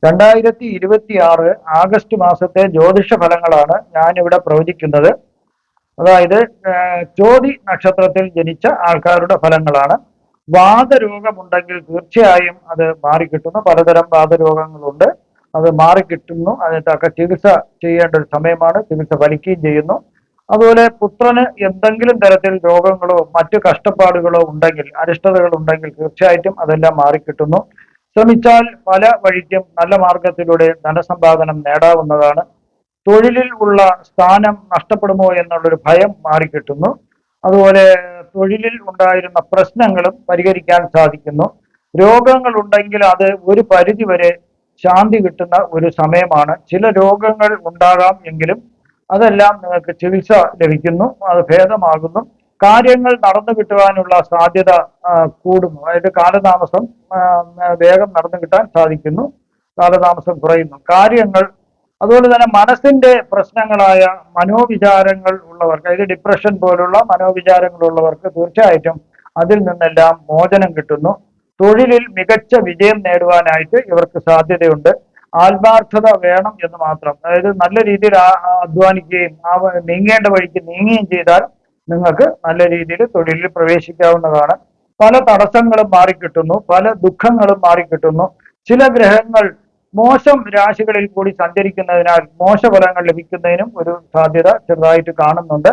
2026 August മാസത്തെ ജ്യോതിഷ ഫലങ്ങളാണ് ഞാനിവിടെ പ്രവചിക്കുന്നത്. അതായത് ചോതി നക്ഷത്രത്തിൽ ജനിച്ച ആൾക്കാരുടെ ഫലങ്ങളാണ്. വാതരോഗമുണ്ടെങ്കിൽ തീർച്ചയായും അത് മാറിക്കിട്ടുന്നു. പലതരം വാതരോഗങ്ങളുണ്ട്, അത് മാറിക്കിട്ടുന്നു. അതിനൊക്കെ ചികിത്സ ചെയ്യേണ്ട ഒരു സമയമാണ്. ചികിത്സ ഫലിക്കുകയും ചെയ്യുന്നു. അതുപോലെ പുത്രന് എന്തെങ്കിലും തരത്തിൽ രോഗങ്ങളോ മറ്റു കഷ്ടപ്പാടുകളോ ഉണ്ടെങ്കിൽ, അരിഷ്ടതകൾ ഉണ്ടെങ്കിൽ തീർച്ചയായിട്ടും അതെല്ലാം മാറിക്കിട്ടുന്നു. ശ്രമിച്ചാൽ പല വഴിക്കും നല്ല മാർഗത്തിലൂടെ ധനസമ്പാദനം നേടാവുന്നതാണ്. തൊഴിലിൽ ഉള്ള സ്ഥാനം നഷ്ടപ്പെടുമോ എന്നുള്ളൊരു ഭയം മാറിക്കിട്ടുന്നു. അതുപോലെ തൊഴിലിൽ ഉണ്ടായിരുന്ന പ്രശ്നങ്ങളും പരിഹരിക്കാൻ സാധിക്കുന്നു. രോഗങ്ങൾ ഉണ്ടെങ്കിൽ അത് ഒരു പരിധിവരെ ശാന്തി കിട്ടുന്ന ഒരു സമയമാണ്. ചില രോഗങ്ങൾ ഉണ്ടാകാം എങ്കിലും അതെല്ലാം നിങ്ങൾക്ക് ചികിത്സ ലഭിക്കുന്നു, അത് ഭേദമാകുന്നു. കാര്യങ്ങൾ നടന്നു കിട്ടുവാനുള്ള സാധ്യത കൂടുന്നു. അതായത് കാലതാമസം വേഗം നടന്നു കിട്ടാൻ സാധിക്കുന്നു, കാലതാമസം കുറയുന്നു. കാര്യങ്ങൾ അതുപോലെ തന്നെ മനസ്സിന്റെ പ്രശ്നങ്ങളായ മനോവിചാരങ്ങൾ ഉള്ളവർക്ക്, അതായത് ഡിപ്രഷൻ പോലുള്ള മനോവിചാരങ്ങൾ ഉള്ളവർക്ക് തീർച്ചയായിട്ടും അതിൽ നിന്നെല്ലാം മോചനം കിട്ടുന്നു. തൊഴിലിൽ മികച്ച വിജയം നേടുവാനായിട്ട് ഇവർക്ക് സാധ്യതയുണ്ട്. ആത്മാർത്ഥത വേണം എന്ന് മാത്രം. അതായത് നല്ല രീതിയിൽ അധ്വാനിക്കുകയും നീങ്ങേണ്ട വഴിക്ക് നീങ്ങുകയും ചെയ്താൽ നിങ്ങൾക്ക് നല്ല രീതിയിൽ തൊഴിലിൽ പ്രവേശിക്കാവുന്നതാണ്. പല തടസ്സങ്ങളും മാറിക്കിട്ടുന്നു, പല ദുഃഖങ്ങളും മാറിക്കിട്ടുന്നു. ചില ഗ്രഹങ്ങൾ മോശം രാശികളിൽ കൂടി സഞ്ചരിക്കുന്നതിനാൽ മോശഫലങ്ങൾ ലഭിക്കുന്നതിനും ഒരു സാധ്യത ചെറുതായിട്ട് കാണുന്നുണ്ട്.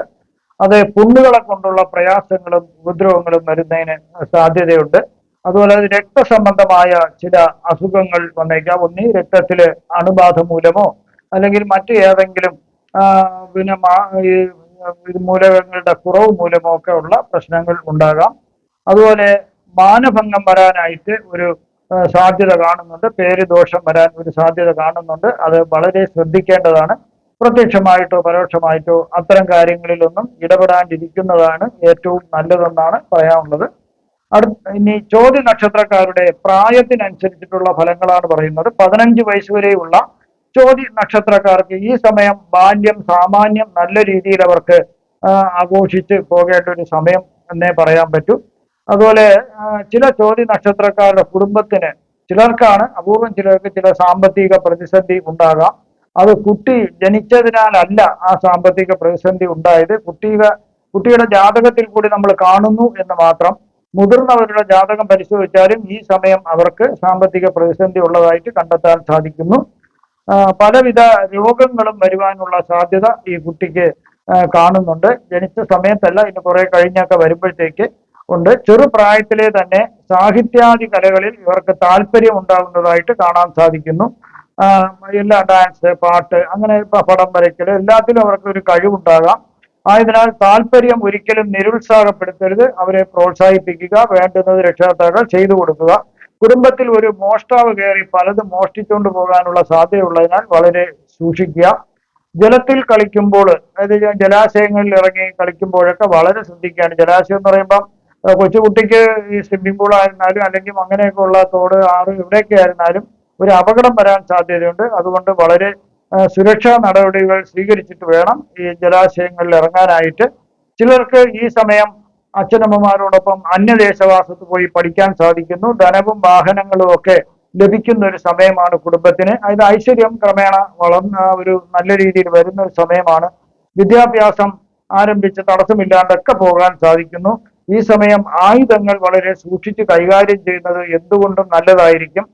അത് പുണ്ണുകളെ കൊണ്ടുള്ള പ്രയാസങ്ങളും ഉപദ്രവങ്ങളും വരുന്നതിന് സാധ്യതയുണ്ട്. അതുപോലെ രക്തസംബന്ധമായ ചില അസുഖങ്ങൾ വന്നേക്കാം. ഒന്നീ രക്തത്തില് അണുബാധ മൂലമോ അല്ലെങ്കിൽ മറ്റു ഏതെങ്കിലും പിന്നെ മൂലകങ്ങളുടെ കുറവ് മൂലമോ ഒക്കെ ഉള്ള പ്രശ്നങ്ങൾ ഉണ്ടാകാം. അതുപോലെ മാനഭംഗം വരാനായിട്ട് ഒരു സാധ്യത കാണുന്നുണ്ട്. പേര് ദോഷം വരാൻ ഒരു സാധ്യത കാണുന്നുണ്ട്. അത് വളരെ ശ്രദ്ധിക്കേണ്ടതാണ്. പ്രത്യക്ഷമായിട്ടോ പരോക്ഷമായിട്ടോ അത്തരം കാര്യങ്ങളിലൊന്നും ഇടപെടാണ്ടിരിക്കുന്നതാണ് ഏറ്റവും നല്ലതെന്നാണ് പറയാനുള്ളത്. ഇനി ചോതി നക്ഷത്രക്കാരുടെ പ്രായത്തിനനുസരിച്ചിട്ടുള്ള ഫലങ്ങളാണ് പറയുന്നത്. 15 വയസ്സ് വരെയുള്ള ചോതി നക്ഷത്രക്കാർക്ക് ഈ സമയം ബാല്യം സാമാന്യം നല്ല രീതിയിൽ അവർക്ക് ആഘോഷിച്ച് പോകേണ്ട ഒരു സമയം എന്നേ പറയാൻ പറ്റൂ. അതുപോലെ ചില ചോതി നക്ഷത്രക്കാരുടെ കുടുംബത്തിന്, ചിലർക്കാണ്, അപൂർവം ചിലർക്ക് ചില സാമ്പത്തിക പ്രതിസന്ധി ഉണ്ടാകാം. അത് കുട്ടി ജനിച്ചതിനാലല്ല ആ സാമ്പത്തിക പ്രതിസന്ധി ഉണ്ടായത്. കുട്ടിയുടെ ജാതകത്തിൽ കൂടി നമ്മൾ കാണുന്നു എന്ന് മാത്രം. മുതിർന്നവരുടെ ജാതകം പരിശോധിച്ചാലും ഈ സമയം അവർക്ക് സാമ്പത്തിക പ്രതിസന്ധി ഉള്ളതായിട്ട് കണ്ടെത്താൻ സാധിക്കുന്നു. പലവിധ രോഗങ്ങളും വരുവാനുള്ള സാധ്യത ഈ കുട്ടിക്ക് കാണുന്നുണ്ട്. ജനിച്ച സമയത്തല്ല, ഇനി കുറെ കഴിഞ്ഞൊക്കെ വരുമ്പോഴത്തേക്ക് ഉണ്ട്. ചെറുപ്രായത്തിലെ തന്നെ സാഹിത്യാദി കലകളിൽ ഇവർക്ക് താല്പര്യം ഉണ്ടാകുന്നതായിട്ട് കാണാൻ സാധിക്കുന്നു. എല്ലാ ഡാൻസ്, പാട്ട്, അങ്ങനെ പടം വരയ്ക്കല്, എല്ലാത്തിലും അവർക്ക് ഒരു കഴിവുണ്ടാകാം. ആയതിനാൽ താല്പര്യം ഒരിക്കലും നിരുത്സാഹപ്പെടുത്തരുത്. അവരെ പ്രോത്സാഹിപ്പിക്കുക, വേണ്ടുന്നത് രക്ഷകർത്താക്കൾ ചെയ്തു കൊടുക്കുക. കുടുംബത്തിൽ ഒരു മോഷ്ടാവ് കയറി പലതും മോഷ്ടിച്ചുകൊണ്ട് പോകാനുള്ള സാധ്യതയുള്ളതിനാൽ വളരെ സൂക്ഷിക്കുക. ജലത്തിൽ കളിക്കുമ്പോൾ, അതായത് ജലാശയങ്ങളിൽ ഇറങ്ങി കളിക്കുമ്പോഴൊക്കെ വളരെ ശ്രദ്ധിക്കുകയാണ്. ജലാശയം എന്ന് പറയുമ്പം കൊച്ചുകുട്ടിക്ക് ഈ സ്വിമ്മിംഗ് പൂൾ ആയിരുന്നാലും അല്ലെങ്കിൽ അങ്ങനെയൊക്കെ ഉള്ള തോട്, ആറ്, എവിടെയൊക്കെ ആയിരുന്നാലും ഒരു അപകടം വരാൻ സാധ്യതയുണ്ട്. അതുകൊണ്ട് വളരെ സുരക്ഷാ നടപടികൾ സ്വീകരിച്ചിട്ട് വേണം ഈ ജലാശയങ്ങളിൽ ഇറങ്ങാനായിട്ട്. ചിലർക്ക് ഈ സമയം അച്ഛനമ്മമാരോടൊപ്പം അന്യദേശവാസത്ത് പോയി പഠിക്കാൻ സാധിക്കുന്നു. ധനവും വാഹനങ്ങളും ഒക്കെ ലഭിക്കുന്ന ഒരു സമയമാണ് കുടുംബത്തിന്. അതായത് ഐശ്വര്യം ക്രമേണ വളർന്ന ഒരു നല്ല രീതിയിൽ വരുന്ന ഒരു സമയമാണ്. വിദ്യാഭ്യാസം ആരംഭിച്ച് തടസ്സമില്ലാണ്ടൊക്കെ പോകാൻ സാധിക്കുന്നു. ഈ സമയം ആയുധങ്ങൾ വളരെ സൂക്ഷിച്ച് കൈകാര്യം ചെയ്യുന്നത് എന്തുകൊണ്ടും നല്ലതായിരിക്കും.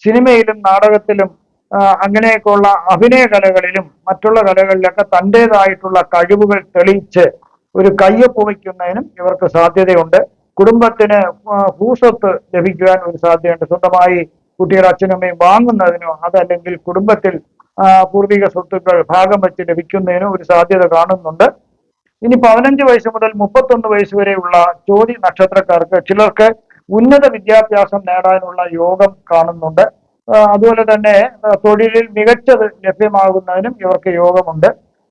സിനിമയിലും നാടകത്തിലും അങ്ങനെയൊക്കെയുള്ള അഭിനയ കലകളിലും മറ്റുള്ള കലകളിലൊക്കെ തൻ്റെതായിട്ടുള്ള കഴിവുകൾ തെളിയിച്ച് ഒരു കയ്യൊപ്പ് വയ്ക്കുന്നതിനും ഇവർക്ക് സാധ്യതയുണ്ട്. കുടുംബത്തിന് ഭൂസ്വത്ത് ലഭിക്കുവാൻ ഒരു സാധ്യതയുണ്ട്. സ്വന്തമായി കുട്ടിയുടെ അച്ഛനമ്മയും വാങ്ങുന്നതിനോ അതല്ലെങ്കിൽ കുടുംബത്തിൽ പൂർവിക സ്വത്തുക്കൾ ഭാഗം വെച്ച് ലഭിക്കുന്നതിനോ ഒരു സാധ്യത കാണുന്നുണ്ട്. ഇനി 15 വയസ്സ് മുതൽ 31 വയസ്സ് വരെയുള്ള ചോതി നക്ഷത്രക്കാർക്ക് ചിലർക്ക് ഉന്നത വിദ്യാഭ്യാസം നേടാനുള്ള യോഗം കാണുന്നുണ്ട്. അതുപോലെ തന്നെ തൊഴിലിൽ മികച്ചത് ലഭ്യമാകുന്നതിനും ഇവർക്ക് യോഗമുണ്ട്.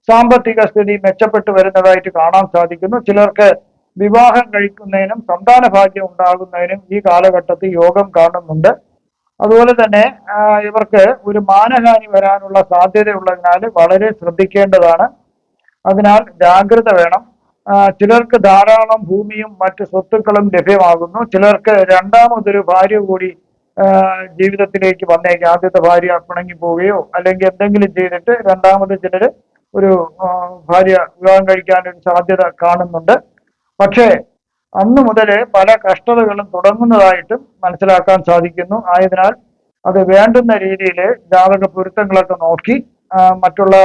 സാമ്പത്തിക സ്ഥിതി മെച്ചപ്പെട്ടു വരുന്നതായിട്ട് കാണാൻ സാധിക്കുന്നു. ചിലർക്ക് വിവാഹം കഴിക്കുന്നതിനും സന്താന ഭാഗ്യം ഉണ്ടാകുന്നതിനും ഈ കാലഘട്ടത്തിൽ യോഗം കാണുന്നുണ്ട്. അതുപോലെ തന്നെ ഇവർക്ക് ഒരു മാനഹാനി വരാനുള്ള സാധ്യതയുള്ളതിനാൽ വളരെ ശ്രദ്ധിക്കേണ്ടതാണ്. അതിനാൽ ജാഗ്രത വേണം. ചിലർക്ക് ധാരാളം ഭൂമിയും മറ്റ് സ്വത്തുക്കളും ലഭ്യമാകുന്നു. ചിലർക്ക് രണ്ടാമതൊരു ഭാര്യ കൂടി ജീവിതത്തിലേക്ക് വന്നേക്കാം. ആദ്യത്തെ ഭാര്യ പിണങ്ങി പോവുകയോ അല്ലെങ്കിൽ എന്തെങ്കിലും ചെയ്തിട്ട് രണ്ടാമത് ചിലര് ഒരു ഭാര്യ വിവാഹം കഴിക്കാനൊരു സാധ്യത കാണുന്നുണ്ട്. പക്ഷേ അന്ന് മുതൽ പല കഷ്ടതകളും തുടങ്ങുന്നതായിട്ടും മനസ്സിലാക്കാൻ സാധിക്കുന്നു. ആയതിനാൽ അത് വേണ്ടുന്ന രീതിയിൽ ജാതക പൊരുത്തങ്ങളൊക്കെ നോക്കി മറ്റുള്ള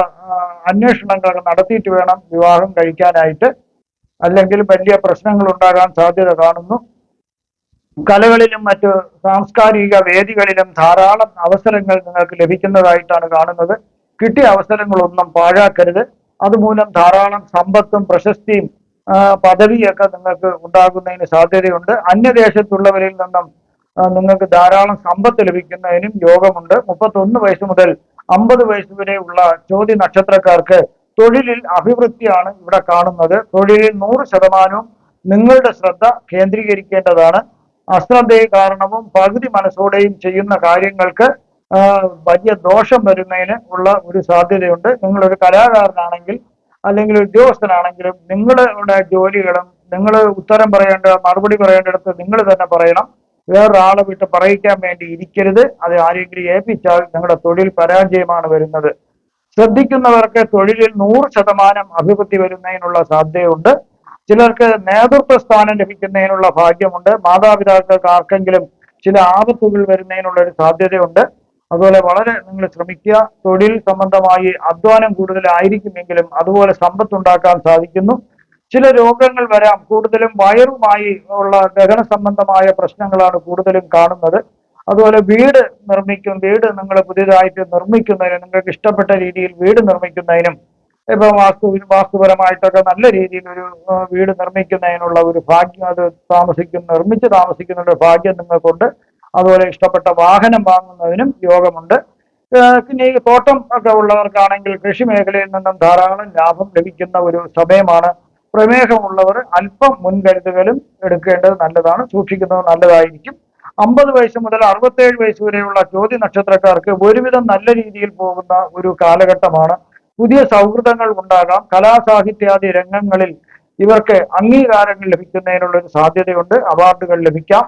അന്വേഷണങ്ങളൊക്കെ നടത്തിയിട്ട് വേണം വിവാഹം കഴിക്കാനായിട്ട്. അല്ലെങ്കിൽ വലിയ പ്രശ്നങ്ങൾ ഉണ്ടാകാൻ സാധ്യത കാണുന്നു. കലകളിലും മറ്റ് സാംസ്കാരിക വേദികളിലും ധാരാളം അവസരങ്ങൾ നിങ്ങൾക്ക് ലഭിക്കുന്നതായിട്ടാണ് കാണുന്നത്. കിട്ടിയ അവസരങ്ങളൊന്നും പാഴാക്കരുത്. അതുമൂലം ധാരാളം സമ്പത്തും പ്രശസ്തിയും പദവിയൊക്കെ നിങ്ങൾക്ക് ഉണ്ടാകുന്നതിന് സാധ്യതയുണ്ട്. അന്യദേശത്തുള്ളവരിൽ നിന്നും നിങ്ങൾക്ക് ധാരാളം സമ്പത്ത് ലഭിക്കുന്നതിനും യോഗമുണ്ട്. 31 വയസ്സ് മുതൽ 50 വയസ്സ് വരെയുള്ള ചോതി നക്ഷത്രക്കാർക്ക് തൊഴിലിൽ അഭിവൃദ്ധിയാണ് ഇവിടെ കാണുന്നത്. തൊഴിലിൽ 100% നിങ്ങളുടെ ശ്രദ്ധ കേന്ദ്രീകരിക്കേണ്ടതാണ്. അശ്രദ്ധയെ കാരണവും പകുതി മനസ്സോടെയും ചെയ്യുന്ന കാര്യങ്ങൾക്ക് വലിയ ദോഷം വരുന്നതിന് ഉള്ള ഒരു സാധ്യതയുണ്ട്. നിങ്ങളൊരു കലാകാരനാണെങ്കിൽ അല്ലെങ്കിൽ ഉദ്യോഗസ്ഥനാണെങ്കിലും നിങ്ങളുടെ ജോലികളും നിങ്ങൾ ഉത്തരം പറയേണ്ട മറുപടി പറയേണ്ടിടത്ത് നിങ്ങൾ തന്നെ പറയണം. വേറൊരാളെ വിട്ട് പറയിക്കാൻ വേണ്ടി ഇരിക്കരുത്. അത് ആരെങ്കിലും ഏൽപ്പിച്ചാൽ നിങ്ങളുടെ തൊഴിൽ പരാജയമാണ് വരുന്നത്. ശ്രദ്ധിക്കുന്നവർക്ക് തൊഴിലിൽ 100% അഭിവൃദ്ധി വരുന്നതിനുള്ള സാധ്യതയുണ്ട്. ചിലർക്ക് നേതൃത്വ സ്ഥാനം ലഭിക്കുന്നതിനുള്ള ഭാഗ്യമുണ്ട്. മാതാപിതാക്കൾക്ക് ആർക്കെങ്കിലും ചില ആപത്തുകൾ വരുന്നതിനുള്ള ഒരു സാധ്യതയുണ്ട്. അതുപോലെ വളരെ നിങ്ങൾ ശ്രമിക്കുക. തൊഴിൽ സംബന്ധമായി അധ്വാനം കൂടുതലായിരിക്കുമെങ്കിലും അതുപോലെ സമ്പത്ത് ഉണ്ടാക്കാൻ സാധിക്കുന്നു. ചില രോഗങ്ങൾ വരാം. കൂടുതലും വയറുമായി ഉള്ള ദഹന സംബന്ധമായ പ്രശ്നങ്ങളാണ് കൂടുതലും കാണുന്നത്. അതുപോലെ വീട് നിങ്ങൾ പുതിയതായിട്ട് നിർമ്മിക്കുന്നതിനും നിങ്ങൾക്ക് ഇഷ്ടപ്പെട്ട രീതിയിൽ വീട് നിർമ്മിക്കുന്നതിനും ഇപ്പൊ വാസ്തുപരമായിട്ടൊക്കെ നല്ല രീതിയിൽ ഒരു വീട് നിർമ്മിക്കുന്നതിനുള്ള ഒരു ഭാഗ്യം, അത് നിർമ്മിച്ച് താമസിക്കുന്ന ഒരു ഭാഗ്യം നിങ്ങൾക്കുണ്ട്. അതുപോലെ ഇഷ്ടപ്പെട്ട വാഹനം വാങ്ങുന്നതിനും യോഗമുണ്ട്. പിന്നെ ഈ തോട്ടം ഒക്കെ ഉള്ളവർക്കാണെങ്കിൽ കൃഷി മേഖലയിൽ നിന്നും ധാരാളം ലാഭം ലഭിക്കുന്ന ഒരു സമയമാണ്. പ്രമേഹമുള്ളവർ അല്പം മുൻകരുതലും എടുക്കേണ്ടത് നല്ലതാണ്, സൂക്ഷിക്കുന്നത് നല്ലതായിരിക്കും. 50 വയസ്സ് മുതൽ 67 വയസ്സ് വരെയുള്ള ചോതി നക്ഷത്രക്കാർക്ക് ഒരുവിധം നല്ല രീതിയിൽ പോകുന്ന ഒരു കാലഘട്ടമാണ്. പുതിയ സൗഹൃദങ്ങൾ ഉണ്ടാകാം. കലാസാഹിത്യാദി രംഗങ്ങളിൽ ഇവർക്ക് അംഗീകാരങ്ങൾ ലഭിക്കുന്നതിനുള്ള ഒരു സാധ്യതയുണ്ട്. അവാർഡുകൾ ലഭിക്കാം.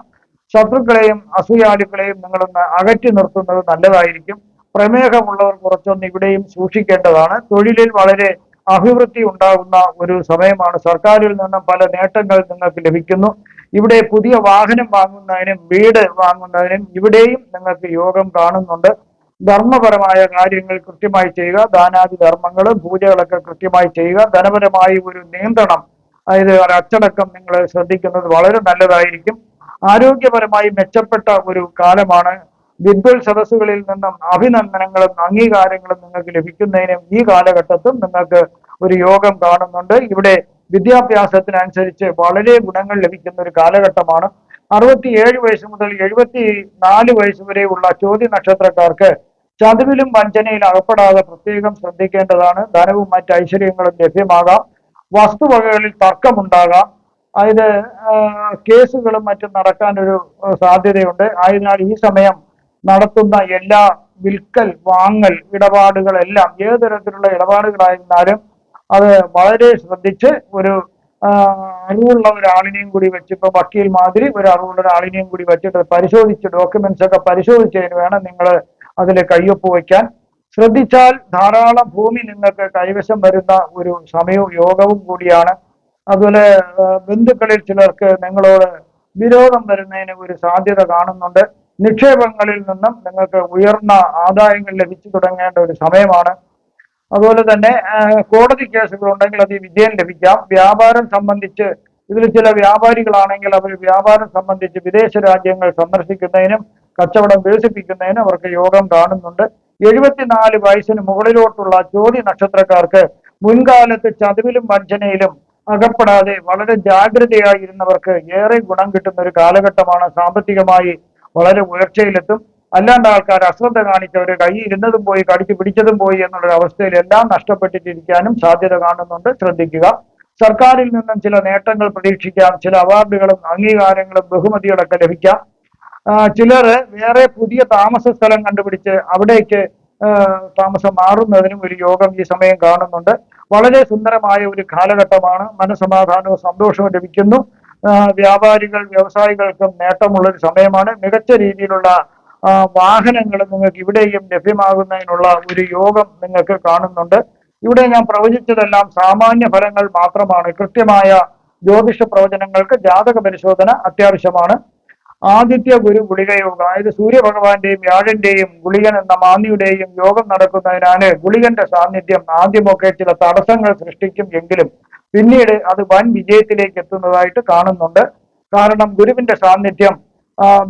ശത്രുക്കളെയും അസൂയാലുക്കളെയും നിങ്ങളൊന്ന് അകറ്റി നിർത്തുന്നത് നല്ലതായിരിക്കും. പ്രമേഹമുള്ളവർ കുറച്ചൊന്ന് ഇവിടെയും സൂക്ഷിക്കേണ്ടതാണ്. തൊഴിലിൽ വളരെ അഭിവൃദ്ധി ഉണ്ടാകുന്ന ഒരു സമയമാണ്. സർക്കാരിൽ നിന്നും പല നേട്ടങ്ങൾ നിങ്ങൾക്ക് ലഭിക്കുന്നു. ഇവിടെ പുതിയ വാഹനം വാങ്ങുന്നതിനും വീട് വാങ്ങുന്നതിനും ഇവിടെയും നിങ്ങൾക്ക് യോഗം കാണുന്നുണ്ട്. ധർമ്മപരമായ കാര്യങ്ങൾ കൃത്യമായി ചെയ്യുക. ദാനാദി ധർമ്മങ്ങളും പൂജകളൊക്കെ കൃത്യമായി ചെയ്യുക. ധനപരമായി ഒരു നിയന്ത്രണം, അതായത് ഒരു അച്ചടക്കം നിങ്ങൾ ശ്രദ്ധിക്കുന്നത് വളരെ നല്ലതായിരിക്കും. ആരോഗ്യപരമായി മെച്ചപ്പെട്ട ഒരു കാലമാണ്. വിദ്വൽ സദസ്സുകളിൽ നിന്നും അഭിനന്ദനങ്ങളും അംഗീകാരങ്ങളും നിങ്ങൾക്ക് ലഭിക്കുന്നതിനും ഈ കാലഘട്ടത്തിൽ നിങ്ങൾക്ക് ഒരു യോഗം കാണുന്നുണ്ട്. ഇവിടെ വിദ്യാഭ്യാസത്തിനനുസരിച്ച് വളരെ ഗുണങ്ങൾ ലഭിക്കുന്ന ഒരു കാലഘട്ടമാണ്. 67 വയസ്സ് മുതൽ 74 വയസ്സ് വരെയുള്ള ചോതി നക്ഷത്രക്കാർക്ക് ചതിവിലും വഞ്ചനയിലും അകപ്പെടാതെ പ്രത്യേകം ശ്രദ്ധിക്കേണ്ടതാണ്. ധനവും മറ്റ് ഐശ്വര്യങ്ങളും ലഭ്യമാകാം. വസ്തുവകകളിൽ തർക്കമുണ്ടാകാം. അതായത് കേസുകളും മറ്റും നടക്കാനൊരു സാധ്യതയുണ്ട്. ആയതിനാൽ ഈ സമയം നടത്തുന്ന എല്ലാ വിൽക്കൽ വാങ്ങൽ ഇടപാടുകളെല്ലാം ഏത് തരത്തിലുള്ള ഇടപാടുകളായിരുന്നാലും അത് വളരെ ശ്രദ്ധിച്ച് ഒരു അറിവുള്ള ഒരാളിനെയും കൂടി വെച്ച്, ഇപ്പൊ വക്കീൽ മാതിരി ഒരു അറിവുള്ള ഒരാളിനെയും കൂടി വെച്ചിട്ട് പരിശോധിച്ച് ഡോക്യുമെന്റ്സ് ഒക്കെ പരിശോധിച്ചതിന് വേണം നിങ്ങൾ അതിൽ കയ്യൊപ്പ് വയ്ക്കാൻ. ശ്രദ്ധിച്ചാൽ ധാരാളം ഭൂമി നിങ്ങൾക്ക് കൈവശം വരുന്ന ഒരു സമയവും യോഗവും കൂടിയാണ്. അതുപോലെ ബന്ധുക്കളിൽ ചിലർക്ക് നിങ്ങളോട് വിരോധം വരുന്നതിന് ഒരു സാധ്യത കാണുന്നുണ്ട്. നിക്ഷേപങ്ങളിൽ നിന്നും നിങ്ങൾക്ക് ഉയർന്ന ആദായങ്ങൾ ലഭിച്ചു തുടങ്ങേണ്ട ഒരു സമയമാണ്. അതുപോലെ തന്നെ കോടതി കേസുകൾ ഉണ്ടെങ്കിൽ അത് വിജയം ലഭിക്കാം. വ്യാപാരം സംബന്ധിച്ച് ഇതിൽ ചില വ്യാപാരികളാണെങ്കിൽ അവർ വ്യാപാരം സംബന്ധിച്ച് വിദേശ രാജ്യങ്ങൾ സന്ദർശിക്കുന്നതിനും കച്ചവടം വികസിപ്പിക്കുന്നതിനും അവർക്ക് യോഗം കാണുന്നുണ്ട്. 74 വയസ്സിന് മുകളിലോട്ടുള്ള ചോതി നക്ഷത്രക്കാർക്ക് മുൻകാലത്ത് ചതിവിലും വഞ്ചനയിലും അകപ്പെടാതെ വളരെ ജാഗ്രതയായിരുന്നവർക്ക് ഏറെ ഗുണം കിട്ടുന്ന ഒരു കാലഘട്ടമാണ്. സാമ്പത്തികമായി വളരെ ഉയർച്ചയിലെത്തും. അല്ലാണ്ട് ആൾക്കാർ അശ്രദ്ധ കാണിച്ചവര് കൈ ഇരുന്നതും പോയി കടിച്ചു പിടിച്ചതും പോയി എന്നുള്ള അവസ്ഥയിൽ എല്ലാം നഷ്ടപ്പെട്ടിട്ടിരിക്കാനും സാധ്യത കാണുന്നുണ്ട്. ശ്രദ്ധിക്കുക. സർക്കാരിൽ നിന്നും ചില നേട്ടങ്ങൾ പ്രതീക്ഷിക്കാം. ചില അവാർഡുകളും അംഗീകാരങ്ങളും ബഹുമതികളൊക്കെ ലഭിക്കാം. ചിലർ വേറെ പുതിയ താമസ സ്ഥലം കണ്ടുപിടിച്ച് അവിടേക്ക് താമസം മാറുന്നതിനും ഒരു യോഗം ഈ സമയം കാണുന്നുണ്ട്. വളരെ സുന്ദരമായ ഒരു കാലഘട്ടമാണ്. മനസ്സമാധാനവും സന്തോഷവും ലഭിക്കുന്നു. വ്യാപാരികൾ വ്യവസായികൾക്കും നേട്ടമുള്ള ഒരു സമയമാണ്. മികച്ച രീതിയിലുള്ള വാഹനങ്ങൾ നിങ്ങൾക്ക് ഇവിടെയും ലഭ്യമാകുന്നതിനുള്ള ഒരു യോഗം നിങ്ങൾക്ക് കാണുന്നുണ്ട്. ഇവിടെ ഞാൻ പ്രവചിച്ചതെല്ലാം സാമാന്യ ഫലങ്ങൾ മാത്രമാണ്. കൃത്യമായ ജ്യോതിഷ പ്രവചനങ്ങൾക്ക് ജാതക പരിശോധന അത്യാവശ്യമാണ്. ആദിത്യ ഗുരു ഗുളിക യോഗം, അതായത് സൂര്യഭഗവാന്റെയും വ്യാഴന്റെയും ഗുളികൻ എന്ന മാന്നിയുടെയും യോഗം നടക്കുന്നതിനാല് ഗുളികന്റെ സാന്നിധ്യം ആദ്യമൊക്കെ ചില തടസ്സങ്ങൾ സൃഷ്ടിക്കും എങ്കിലും പിന്നീട് അത് വൻ വിജയത്തിലേക്ക് എത്തുന്നതായിട്ട് കാണുന്നുണ്ട്. കാരണം ഗുരുവിന്റെ സാന്നിധ്യം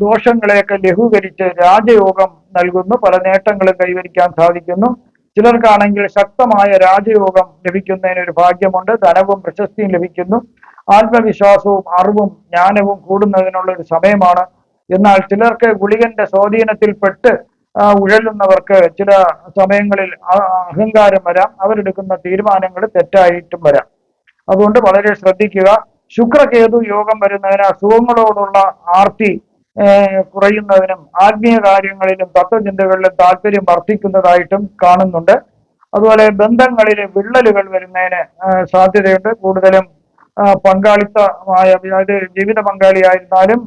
ദോഷങ്ങളെയൊക്കെ ലഘൂകരിച്ച് രാജയോഗം നൽകുന്നു. പല നേട്ടങ്ങളും കൈവരിക്കാൻ സാധിക്കുന്നു. ചിലർക്കാണെങ്കിൽ ശക്തമായ രാജയോഗം ലഭിക്കുന്നതിന് ഒരു ഭാഗ്യമുണ്ട്. ധനവും പ്രശസ്തിയും ലഭിക്കുന്നു. ആത്മവിശ്വാസവും അറിവും ജ്ഞാനവും കൂടുന്നതിനുള്ള ഒരു സമയമാണ്. എന്നാൽ ചിലർക്ക് ഗുളികന്റെ സ്വാധീനത്തിൽപ്പെട്ട് ഉഴലുന്നവർക്ക് ചില സമയങ്ങളിൽ അഹങ്കാരം വരാം. അവരെടുക്കുന്ന തീരുമാനങ്ങൾ തെറ്റായിട്ടും വരാം. അതുകൊണ്ട് വളരെ ശ്രദ്ധിക്കുക. ശുക്രകേതു യോഗം വരുന്നതിന് അസുഖങ്ങളോടുള്ള ആർത്തി കുറയുന്നതിനും ആത്മീയ കാര്യങ്ങളിലും തത്വചിന്തകളിലും താല്പര്യം വർദ്ധിക്കുന്നതായിട്ടും കാണുന്നുണ്ട്. അതുപോലെ ബന്ധങ്ങളിൽ വിള്ളലുകൾ വരുന്നതിന് സാധ്യതയുണ്ട്. കൂടുതലും പങ്കാളിത്തമായ, അതായത് ജീവിത പങ്കാളിയായിരുന്നാലും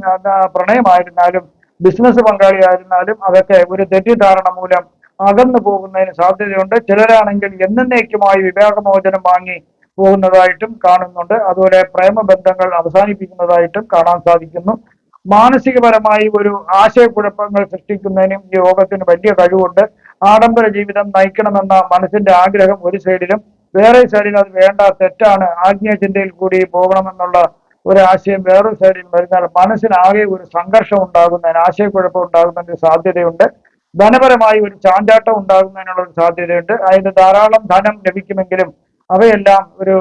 പ്രണയമായിരുന്നാലും ബിസിനസ് പങ്കാളിയായിരുന്നാലും അതൊക്കെ ഒരു തെറ്റിദ്ധാരണ മൂലം അകന്നു പോകുന്നതിന് സാധ്യതയുണ്ട്. ചിലരാണെങ്കിൽ എന്നേക്കുമായി വിവാഹമോചനം വാങ്ങി പോകുന്നതായിട്ടും കാണുന്നുണ്ട്. അതുപോലെ പ്രേമബന്ധങ്ങൾ അവസാനിപ്പിക്കുന്നതായിട്ടും കാണാൻ സാധിക്കുന്നു. മാനസികപരമായി ഒരു ആശയക്കുഴപ്പങ്ങൾ സൃഷ്ടിക്കുന്നതിനും ഈ യോഗത്തിന് വലിയ കഴിവുണ്ട്. ആഡംബര ജീവിതം നയിക്കണമെന്ന മനസ്സിന്റെ ആഗ്രഹം ഒരു സൈഡിലും, വേറെ സൈഡിൽ അത് വേണ്ട, തെറ്റാണ്, ആത്മീയ ചിന്തയിൽ കൂടി പോകണമെന്നുള്ള ഒരു ആശയം വേറൊരു സൈഡിൽ വരുന്നാൽ മനസ്സിനാകെ ഒരു സംഘർഷം ഉണ്ടാകുന്നതിന്, ആശയക്കുഴപ്പം ഉണ്ടാകുന്നതിന് സാധ്യതയുണ്ട്. ധനപരമായി ഒരു ചാഞ്ചാട്ടം ഉണ്ടാകുന്നതിനുള്ള ഒരു സാധ്യതയുണ്ട്. അതായത് ധാരാളം ധനം ലഭിക്കുമെങ്കിലും അവയെല്ലാം ഒരു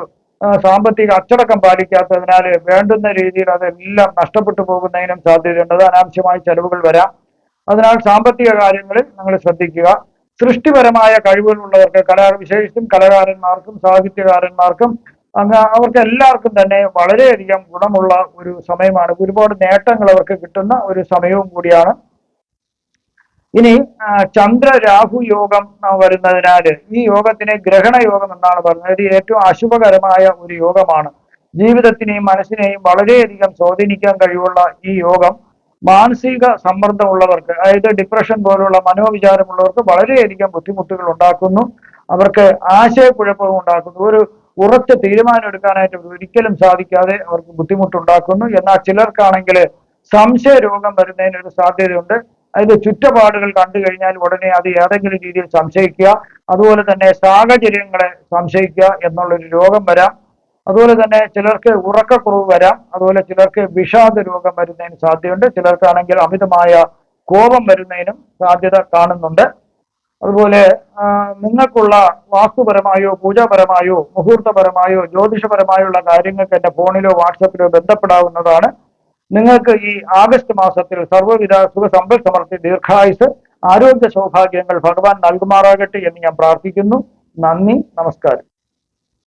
സാമ്പത്തിക അച്ചടക്കം പാലിക്കാത്തതിനാൽ വേണ്ടുന്ന രീതിയിൽ അതെല്ലാം നഷ്ടപ്പെട്ടു പോകുന്നതിനും സാധ്യതയുണ്ട്. അത് അനാവശ്യമായ ചെലവുകൾ വരാം. അതിനാൽ സാമ്പത്തിക കാര്യങ്ങളിൽ നിങ്ങൾ ശ്രദ്ധിക്കുക. സൃഷ്ടിപരമായ കഴിവുകളുള്ളവർക്ക്, വിശേഷിച്ചും കലാകാരന്മാർക്കും സാഹിത്യകാരന്മാർക്കും അവർക്ക് എല്ലാവർക്കും തന്നെ വളരെയധികം ഗുണമുള്ള ഒരു സമയമാണ്. ഒരുപാട് നേട്ടങ്ങൾ അവർക്ക് കിട്ടുന്ന ഒരു സമയവും കൂടിയാണ്. ഇനി ചന്ദ്ര രാഹു യോഗം വരുന്നതിനാല് ഈ യോഗത്തിനെ ഗ്രഹണ യോഗം എന്നാണ് പറയുന്നത്. ഇത് ഏറ്റവും അശുഭകരമായ ഒരു യോഗമാണ്. ജീവിതത്തിനെയും മനസ്സിനെയും വളരെയധികം സ്വാധീനിക്കാൻ കഴിവുള്ള ഈ യോഗം മാനസിക സമ്മർദ്ദമുള്ളവർക്ക്, അതായത് ഡിപ്രഷൻ പോലുള്ള മനോവിചാരമുള്ളവർക്ക് വളരെയധികം ബുദ്ധിമുട്ടുകൾ ഉണ്ടാക്കുന്നു. അവർക്ക് ആശയക്കുഴപ്പവും ഉണ്ടാക്കുന്നു. ഒരു ഉറച്ച തീരുമാനം എടുക്കാനായിട്ട് ഒരിക്കലും സാധിക്കാതെ അവർക്ക് ബുദ്ധിമുട്ടുണ്ടാക്കുന്നു. എന്നാൽ ചിലർക്കാണെങ്കിൽ സംശയ രോഗം വരുന്നതിന് ഒരു സാധ്യതയുണ്ട്. അതിന്റെ ചുറ്റുപാടുകൾ കണ്ടു കഴിഞ്ഞാൽ ഉടനെ അത് ഏതെങ്കിലും രീതിയിൽ സംശയിക്കുക, അതുപോലെ തന്നെ സാഹചര്യങ്ങളെ സംശയിക്കുക എന്നുള്ളൊരു രോഗം വരാം. അതുപോലെ തന്നെ ചിലർക്ക് ഉറക്കക്കുറവ് വരാം. അതുപോലെ ചിലർക്ക് വിഷാദ രോഗം വരുന്നതിന് സാധ്യതയുണ്ട്. ചിലർക്കാണെങ്കിൽ അമിതമായ കോപം വരുന്നതിനും സാധ്യത കാണുന്നുണ്ട്. അതുപോലെ നിങ്ങൾക്കുള്ള വാസ്തുപരമായോ പൂജാപരമായോ മുഹൂർത്തപരമായോ ജ്യോതിഷപരമായുള്ള കാര്യങ്ങൾക്ക് എന്റെ ഫോണിലോ വാട്സപ്പിലോ ബന്ധപ്പെടാവുന്നതാണ്. നിങ്ങൾക്ക് ഈ ആഗസ്റ്റ് മാസത്തിൽ സർവ്വവിധ സുഖസമ്പൽ സമൃദ്ധി, ദീർഘായുസ്, ആരോഗ്യ സൗഭാഗ്യങ്ങൾ ഭഗവാൻ നൽകുമാറാകട്ടെ എന്ന് ഞാൻ പ്രാർത്ഥിക്കുന്നു. നന്ദി, നമസ്കാരം.